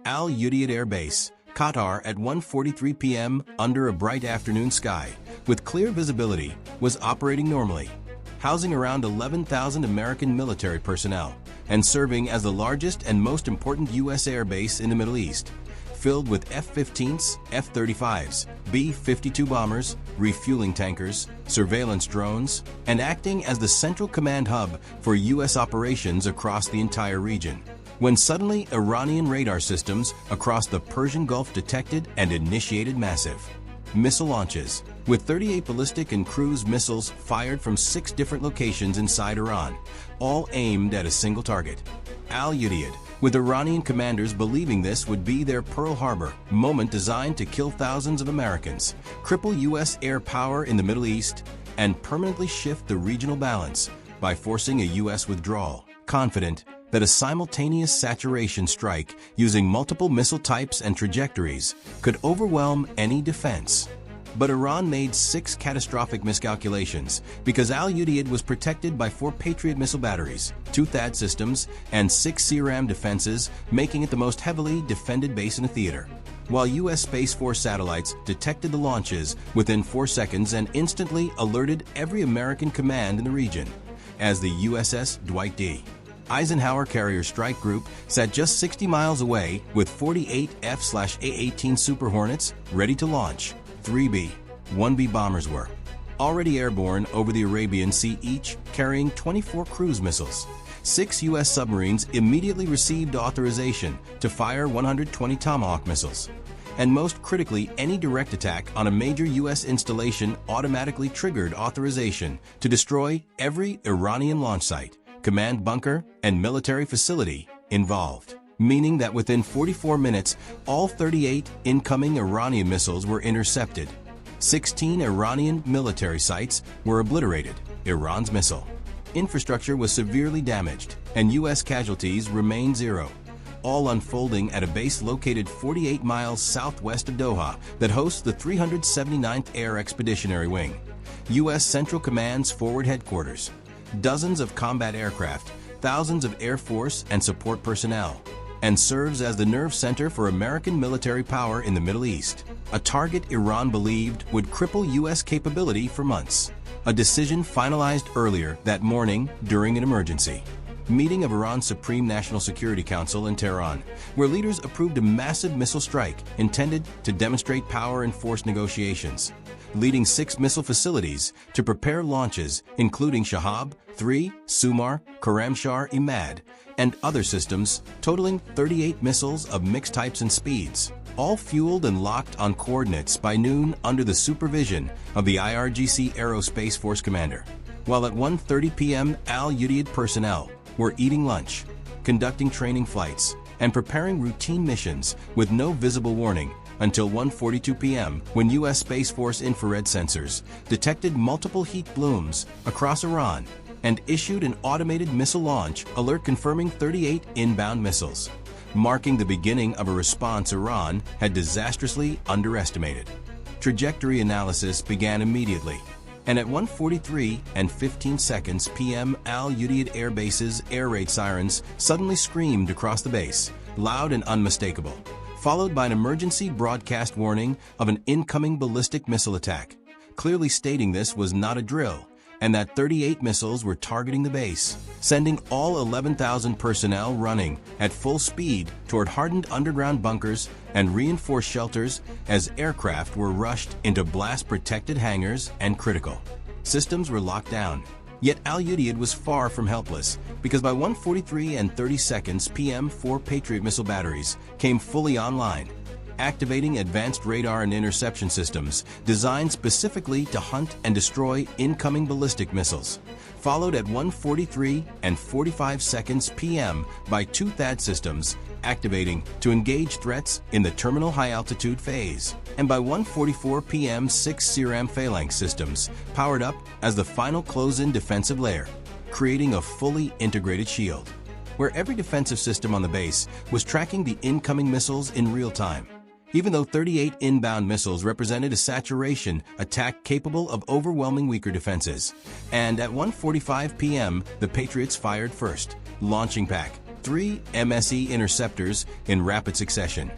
Al Udeid Air Base, Qatar at 1:43 p.m. under a bright afternoon sky, with clear visibility, was operating normally, housing around 11,000 American military personnel and serving as the largest and most important U.S. air base in the Middle East, filled with F-15s, F-35s, B-52 bombers, refueling tankers, surveillance drones, and acting as the central command hub for U.S. operations across the entire region. When suddenly Iranian radar systems across the Persian Gulf detected and initiated massive missile launches, with 38 ballistic and cruise missiles fired from 6 different locations inside Iran, all aimed at a single target, Al Udeid, with Iranian commanders believing this would be their Pearl Harbor moment designed to kill thousands of Americans, cripple U.S. air power in the Middle East, and permanently shift the regional balance by forcing a U.S. withdrawal, confident that a simultaneous saturation strike using multiple missile types and trajectories could overwhelm any defense. But Iran made 6 catastrophic miscalculations because Al Udeid was protected by 4 Patriot missile batteries, 2 THAAD systems, and 6 CRAM defenses, making it the most heavily defended base in the theater. While U.S. Space Force satellites detected the launches within 4 seconds and instantly alerted every American command in the region, as the USS Dwight D. Eisenhower Carrier Strike Group sat just 60 miles away with 48 F/A-18 Super Hornets ready to launch. 3B, 1B bombers were already airborne over the Arabian Sea, each carrying 24 cruise missiles. 6 U.S. submarines immediately received authorization to fire 120 Tomahawk missiles. And most critically, any direct attack on a major U.S. installation automatically triggered authorization to destroy every Iranian launch site, command bunker, and military facility involved, meaning that within 44 minutes, all 38 incoming Iranian missiles were intercepted. 16 Iranian military sites were obliterated. Iran's missile infrastructure was severely damaged, and U.S. casualties remained 0, all unfolding at a base located 48 miles southwest of Doha that hosts the 379th Air Expeditionary Wing, U.S. Central Command's forward headquarters, dozens of combat aircraft, thousands of Air Force and support personnel, and serves as the nerve center for American military power in the Middle East, a target Iran believed would cripple U.S. capability for months. A decision finalized earlier that morning during an emergency meeting of Iran's Supreme National Security Council in Tehran, where leaders approved a massive missile strike intended to demonstrate power and force negotiations, leading 6 missile facilities to prepare launches, including Shahab-3, Soumar, Khorramshahr Emad, and other systems, totaling 38 missiles of mixed types and speeds, all fueled and locked on coordinates by noon under the supervision of the IRGC Aerospace Force Commander. While at 1:30 p.m., Al Udeid personnel were eating lunch, conducting training flights, and preparing routine missions with no visible warning until 1:42 p.m. when U.S. Space Force infrared sensors detected multiple heat blooms across Iran and issued an automated missile launch alert confirming 38 inbound missiles, marking the beginning of a response Iran had disastrously underestimated. Trajectory analysis began immediately, and at 1:43:15 p.m. Al Udeid Air Base's air raid sirens suddenly screamed across the base, loud and unmistakable, followed by an emergency broadcast warning of an incoming ballistic missile attack, clearly stating this was not a drill and that 38 missiles were targeting the base, sending all 11,000 personnel running at full speed toward hardened underground bunkers and reinforced shelters as aircraft were rushed into blast-protected hangars and critical systems were locked down. Yet Al Udeid was far from helpless, because by 1:43:30 p.m. 4 Patriot missile batteries came fully online, activating advanced radar and interception systems designed specifically to hunt and destroy incoming ballistic missiles, followed at 1:43:45 p.m. by 2 THAAD systems activating to engage threats in the terminal high-altitude phase, and by 1:44 p.m. 6 CRAM Phalanx systems powered up as the final close-in defensive layer, creating a fully integrated shield, where every defensive system on the base was tracking the incoming missiles in real time. Even though 38 inbound missiles represented a saturation attack capable of overwhelming weaker defenses, and at 1:45 p.m. the Patriots fired first, launching PAC 3 MSE interceptors in rapid succession.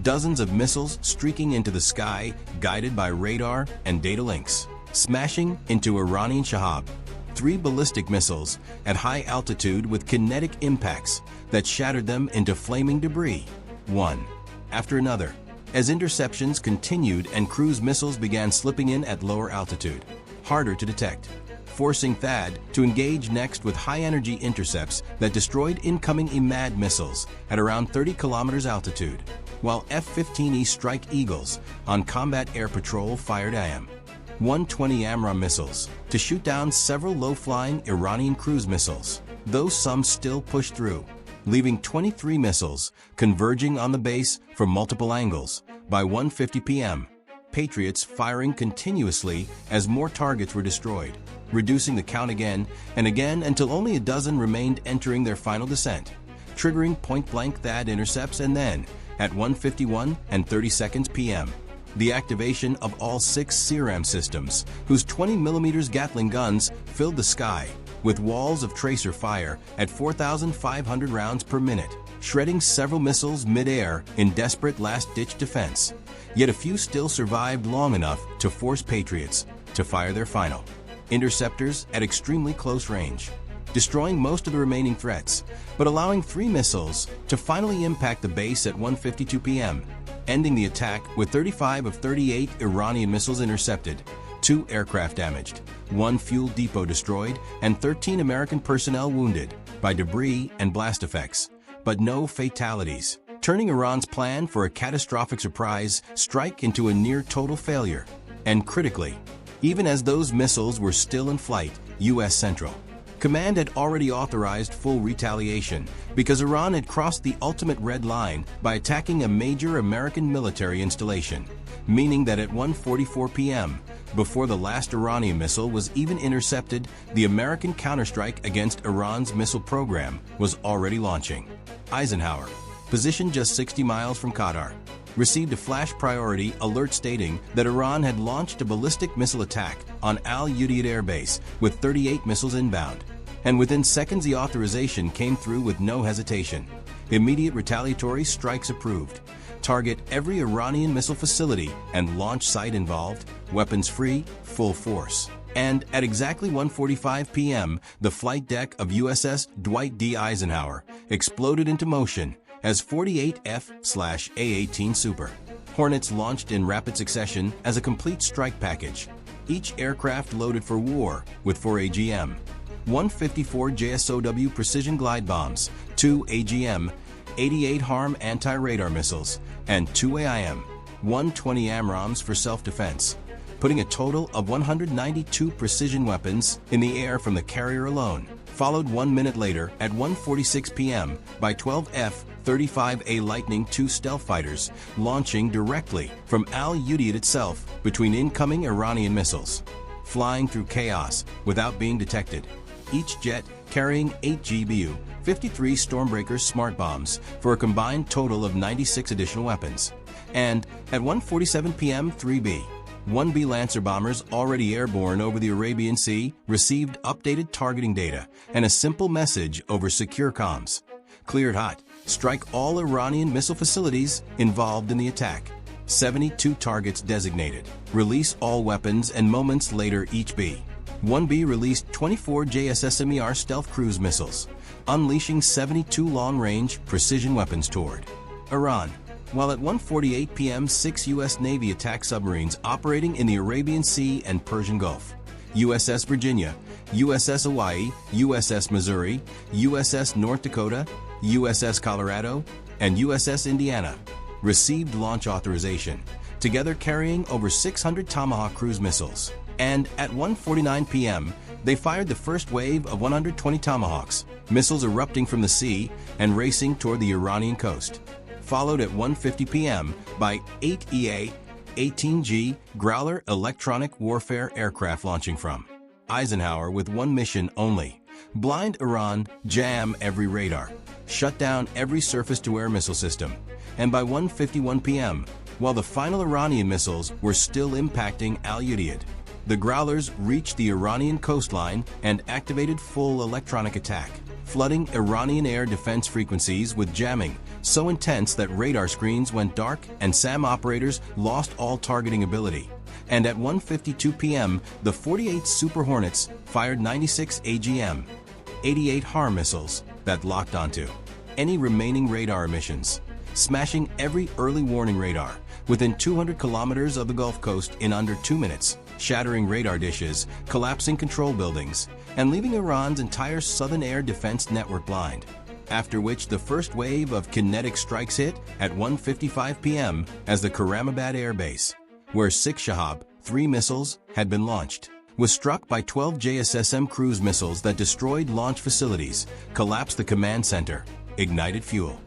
Dozens of missiles streaking into the sky, guided by radar and data links. Smashing into Iranian Shahab-3 ballistic missiles at high altitude with kinetic impacts that shattered them into flaming debris, one after another, as interceptions continued and cruise missiles began slipping in at lower altitude, harder to detect, forcing THAAD to engage next with high-energy intercepts that destroyed incoming Emad missiles at around 30 kilometers altitude, while F-15E Strike Eagles on combat air patrol fired IM-120 AMRAAM missiles to shoot down several low-flying Iranian cruise missiles, though some still pushed through, leaving 23 missiles converging on the base from multiple angles. By 1:50 p.m., Patriots firing continuously as more targets were destroyed, reducing the count again and again until only a dozen remained entering their final descent, triggering point-blank THAAD intercepts, and then, at 1:51 and 30 seconds p.m., the activation of all 6 SIRAM systems, whose 20mm Gatling guns filled the sky with walls of tracer fire at 4,500 rounds per minute, shredding several missiles mid-air in desperate last-ditch defense. Yet a few still survived long enough to force Patriots to fire their final interceptors at extremely close range, destroying most of the remaining threats, but allowing 3 missiles to finally impact the base at 1:52 p.m., ending the attack with 35 of 38 Iranian missiles intercepted, 2 aircraft damaged, 1 fuel depot destroyed, and 13 American personnel wounded by debris and blast effects, but no fatalities, turning Iran's plan for a catastrophic surprise strike into a near-total failure. And critically, even as those missiles were still in flight, U.S. Central Command had already authorized full retaliation because Iran had crossed the ultimate red line by attacking a major American military installation, meaning that at 1:44 p.m., before the last Iranian missile was even intercepted, the American counterstrike against Iran's missile program was already launching. Eisenhower, positioned just 60 miles from Qatar, received a flash priority alert stating that Iran had launched a ballistic missile attack on Udeid Air Base with 38 missiles inbound. And within seconds the authorization came through with no hesitation. Immediate retaliatory strikes approved. Target every Iranian missile facility and launch site involved, weapons free, full force. And at exactly 1:45 p.m., the flight deck of USS Dwight D. Eisenhower exploded into motion as 48 F/A-18 Super Hornets launched in rapid succession as a complete strike package, each aircraft loaded for war with 4 AGM-154 JSOW precision glide bombs, 2 AGM-88 HARM anti-radar missiles, and 2 AIM-120 AMRAAMs for self-defense, putting a total of 192 precision weapons in the air from the carrier alone, followed 1 minute later at 1:46 p.m. by 12 F-35A Lightning II stealth fighters launching directly from Udeid itself between incoming Iranian missiles, flying through chaos without being detected, each jet carrying 8 GBU-53 StormBreaker smart bombs for a combined total of 96 additional weapons. And at 1:47 p.m. 3B-1B Lancer bombers already airborne over the Arabian Sea received updated targeting data and a simple message over secure comms. Cleared hot. Strike all Iranian missile facilities involved in the attack. 72 targets designated. Release all weapons, and moments later each B-1B released 24 JASSM-ER stealth cruise missiles, unleashing 72 long-range precision weapons toward Iran. While at 1:48 p.m. 6 U.S. Navy attack submarines operating in the Arabian Sea and Persian Gulf, USS Virginia, USS Hawaii, USS Missouri, USS North Dakota, USS Colorado, and USS Indiana, received launch authorization, together carrying over 600 Tomahawk cruise missiles. And at 1:49 p.m., they fired the first wave of 120 Tomahawks, missiles erupting from the sea and racing toward the Iranian coast, followed at 1:50 p.m. by 8 EA-18G Growler electronic warfare aircraft launching from Eisenhower with one mission only: blind Iran, jam every radar, shut down every surface-to-air missile system. And by 1:51 p.m., while the final Iranian missiles were still impacting Udeid, the Growlers reached the Iranian coastline and activated full electronic attack, flooding Iranian air defense frequencies with jamming so intense that radar screens went dark and SAM operators lost all targeting ability. And at 1:52 p.m., the 48 Super Hornets fired 96 AGM-88 HARM missiles that locked onto any remaining radar emissions, smashing every early warning radar within 200 kilometers of the Gulf Coast in under 2 minutes, shattering radar dishes, collapsing control buildings, and leaving Iran's entire southern air defense network blind. After which the first wave of kinetic strikes hit at 1:55 p.m. as the Karamabad Air Base, where 6 Shahab-3 missiles had been launched, was struck by 12 JASSM cruise missiles that destroyed launch facilities, collapsed the command center, ignited fuel,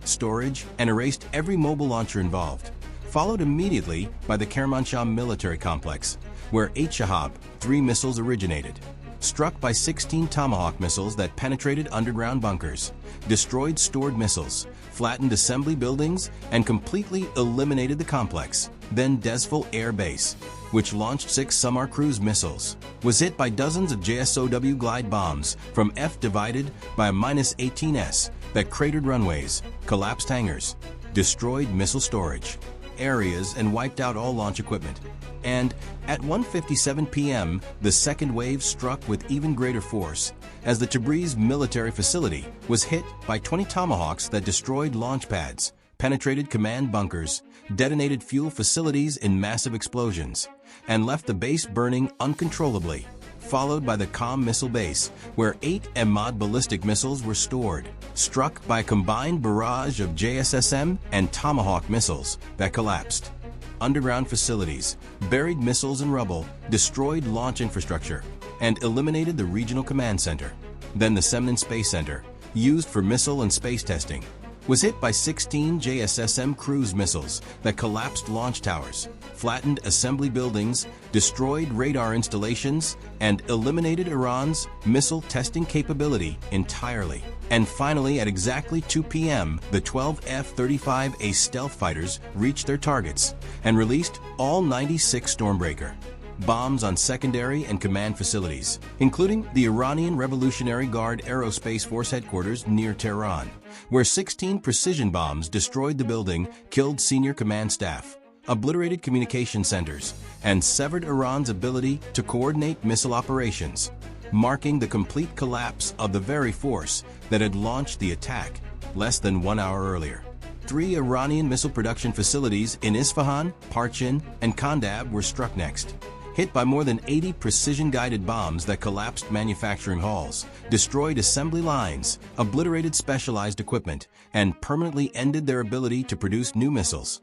storage, and erased every mobile launcher involved, followed immediately by the Kermanshah military complex, where 8 Shahab-3 missiles originated, struck by 16 Tomahawk missiles that penetrated underground bunkers, destroyed stored missiles, flattened assembly buildings, and completely eliminated the complex. Then Desful Air Base, which launched 6 Soumar cruise missiles, was hit by dozens of JSOW glide bombs from F divided by a -18S that cratered runways, collapsed hangars, destroyed missile storage areas, and wiped out all launch equipment. And at 1:57 p.m., the second wave struck with even greater force as the Tabriz military facility was hit by 20 Tomahawks that destroyed launch pads, penetrated command bunkers, detonated fuel facilities in massive explosions, and left the base burning uncontrollably, followed by the Qom missile base, where 8 Emad ballistic missiles were stored, struck by a combined barrage of JSSM and Tomahawk missiles that collapsed. Underground facilities, buried missiles and rubble, destroyed launch infrastructure, and eliminated the regional command center. Then the Semnan Space Center, used for missile and space testing, was hit by 16 JSSM cruise missiles that collapsed launch towers, flattened assembly buildings, destroyed radar installations, and eliminated Iran's missile testing capability entirely. And finally, at exactly 2 p.m., the 12 F-35A stealth fighters reached their targets and released all 96 StormBreaker bombs on secondary and command facilities, including the Iranian Revolutionary Guard Aerospace Force headquarters near Tehran, where 16 precision bombs destroyed the building, killed senior command staff, obliterated communication centers, and severed Iran's ability to coordinate missile operations, marking the complete collapse of the very force that had launched the attack less than 1 hour earlier. 3 Iranian missile production facilities in Isfahan, Parchin, and Kandab were struck next, hit by more than 80 precision-guided bombs that collapsed manufacturing halls, destroyed assembly lines, obliterated specialized equipment, and permanently ended their ability to produce new missiles.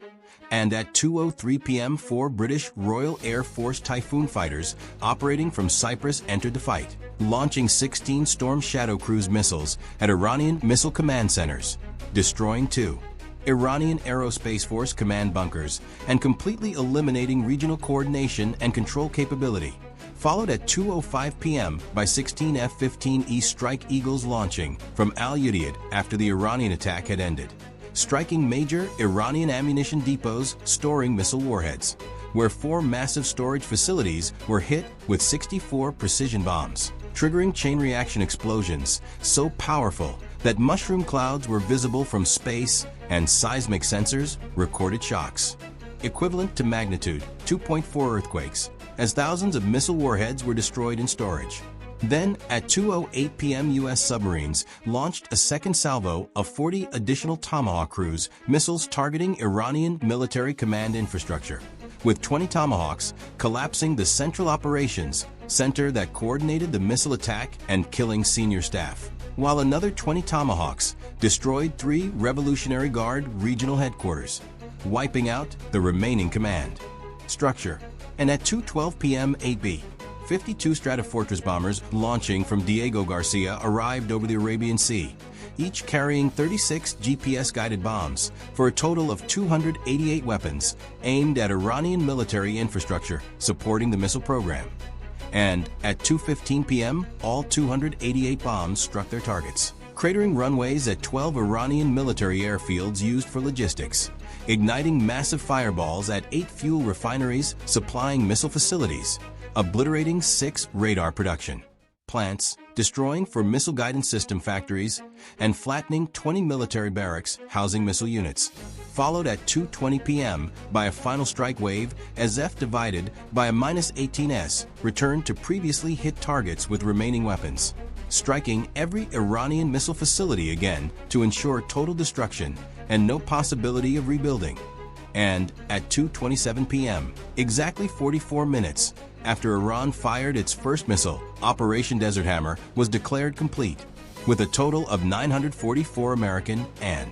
And at 2:03 p.m., 4 British Royal Air Force Typhoon fighters operating from Cyprus entered the fight, launching 16 Storm Shadow cruise missiles at Iranian missile command centers, destroying 2 Iranian Aerospace Force command bunkers, and completely eliminating regional coordination and control capability, followed at 2:05 p.m. by 16 F-15E Strike Eagles launching from Al Udeid after the Iranian attack had ended, striking major Iranian ammunition depots storing missile warheads, where 4 massive storage facilities were hit with 64 precision bombs, triggering chain reaction explosions so powerful that mushroom clouds were visible from space and seismic sensors recorded shocks, equivalent to magnitude 2.4 earthquakes, as thousands of missile warheads were destroyed in storage. Then, at 2:08 p.m., U.S. submarines launched a second salvo of 40 additional Tomahawk cruise missiles targeting Iranian military command infrastructure, with 20 Tomahawks collapsing the Central Operations Center that coordinated the missile attack and killing senior staff, while another 20 Tomahawks destroyed 3 Revolutionary Guard regional headquarters, wiping out the remaining command structure. And at 2:12 p.m. 8B, 52 Stratofortress bombers launching from Diego Garcia arrived over the Arabian Sea, each carrying 36 GPS-guided bombs for a total of 288 weapons aimed at Iranian military infrastructure supporting the missile program. And at 2:15 p.m., all 288 bombs struck their targets, cratering runways at 12 Iranian military airfields used for logistics, igniting massive fireballs at 8 fuel refineries supplying missile facilities, obliterating 6 radar production, plants, destroying 4 missile guidance system factories, and flattening 20 military barracks housing missile units. Followed at 2:20 p.m. by a final strike wave as F divided by a -18S returned to previously hit targets with remaining weapons, striking every Iranian missile facility again to ensure total destruction and no possibility of rebuilding. And at 2:27 p.m., exactly 44 minutes after Iran fired its first missile, Operation Desert Hammer was declared complete, with a total of 944 American and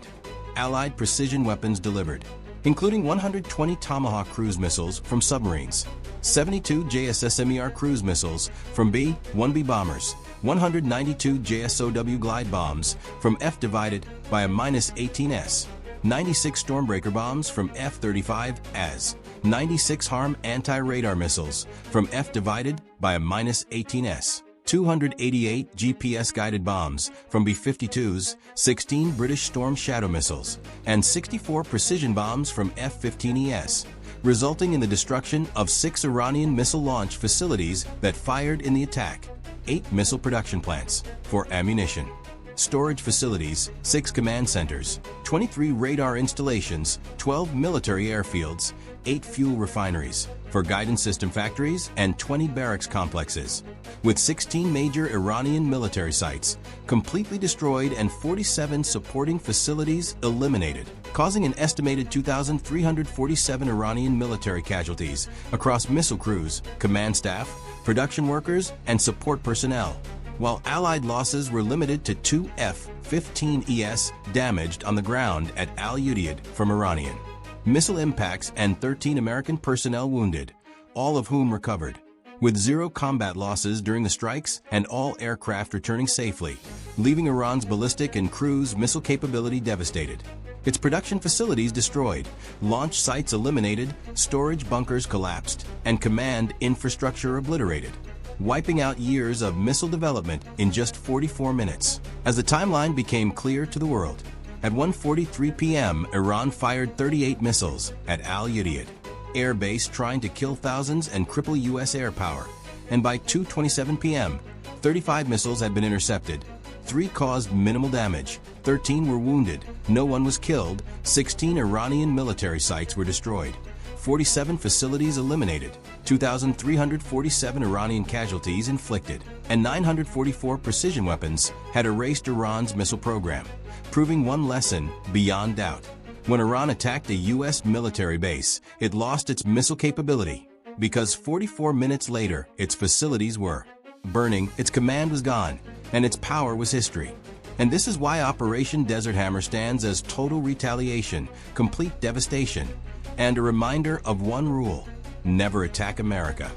Allied precision weapons delivered, including 120 Tomahawk cruise missiles from submarines, 72 JASSM-ER cruise missiles from B-1B bombers, 192 JSOW glide bombs from F divided by a -18S, 96 StormBreaker bombs from F-35A, 96 HARM anti-radar missiles from F divided by a -18S, 288 GPS-guided bombs from B-52s, 16 British Storm Shadow missiles, and 64 precision bombs from F-15ES, resulting in the destruction of 6 Iranian missile launch facilities that fired in the attack, 8 missile production plants for ammunition, storage facilities, 6 command centers, 23 radar installations, 12 military airfields, 8 fuel refineries for guidance system factories, and 20 barracks complexes, with 16 major Iranian military sites completely destroyed and 47 supporting facilities eliminated, causing an estimated 2,347 Iranian military casualties across missile crews, command staff, production workers, and support personnel, while Allied losses were limited to 2 F-15ES damaged on the ground at Al-Udeid from Iranian missile impacts and 13 American personnel wounded, all of whom recovered, with 0 combat losses during the strikes and all aircraft returning safely, leaving Iran's ballistic and cruise missile capability devastated, its production facilities destroyed, launch sites eliminated, storage bunkers collapsed, and command infrastructure obliterated, wiping out years of missile development in just 44 minutes. As the timeline became clear to the world, at 1:43 p.m., Iran fired 38 missiles at Al-Udeid Air Base, trying to kill thousands and cripple U.S. air power, and by 2:27 p.m., 35 missiles had been intercepted. 3 caused minimal damage, 13 were wounded, no one was killed, 16 Iranian military sites were destroyed, 47 facilities eliminated, 2,347 Iranian casualties inflicted, and 944 precision weapons had erased Iran's missile program, proving one lesson beyond doubt. When Iran attacked a U.S. military base, it lost its missile capability, because 44 minutes later, its facilities were burning, its command was gone, and its power was history. And this is why Operation Desert Hammer stands as total retaliation, complete devastation, and a reminder of one rule: never attack America.